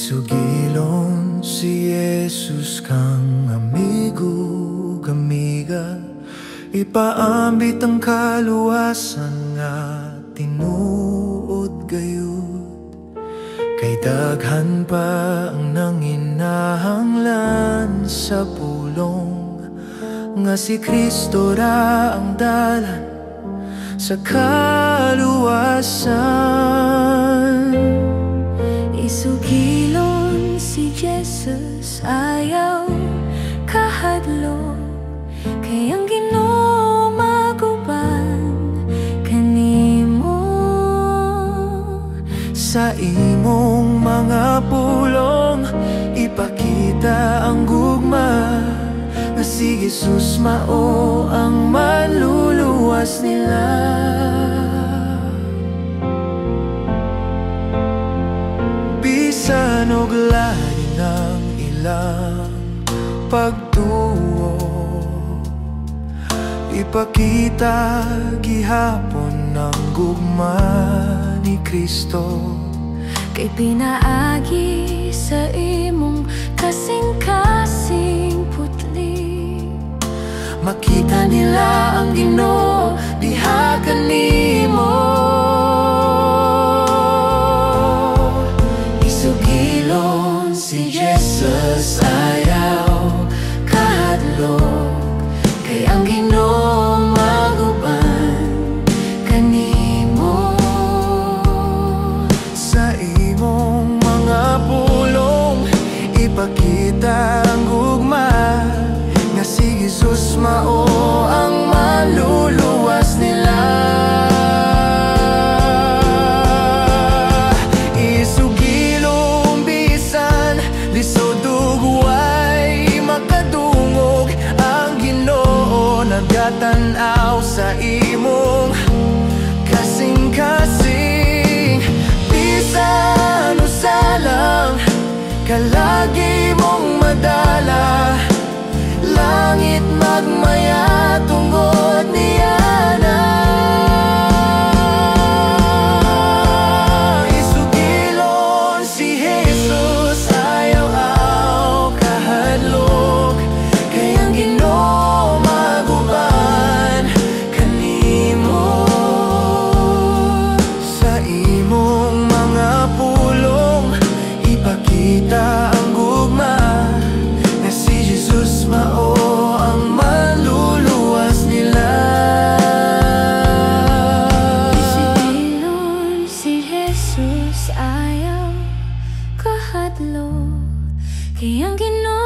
Isugilon si Jesus kang amigo, amiga. Ipaambit ang kaluwasan nga tinuod gayud. Kay daghan pa ang nanginahanglan sa pulong, nga si Kristo ra ang dalan sa kaluwasan. Isugilon si Jesus, ayaw kahadlok. Kay ang Ginoo maguban kanimo. Sa imong mga pulong ipakita ang gugma, nga si Jesus mao ang manluluwas nila. Bisan og lahi ng ilang pagtuo, ipakita gihapon ang gugma ni Kristo. Kay pinaagi sa imong kasing-kasing putli, makita nila ang Ginoo diha kanimo. Isugilon si Jesus, ayaw kahadlok. Kay ang Ginoo maguban kanimo. Sa imong mga pulong ipakita ang gugma, nga si Jesus mao ang maluluwas nila. Isugilong bisan lisod ug way makadungog, ang Ginoo nagatan-aw sa imong kasing-kasing. Bisan usa lang kalagi mong madala, langit magmaya tungod niya na. Isugilon si Jesus, ayaw kahadlok. Kay ang Ginoo maguban kanimo. Sa imong mga pulong ipakita ang gugma, nga si Jesus mao ang manluluwas nila. Isugilon si Jesus, ayaw kahadlok. Kay ang Ginoo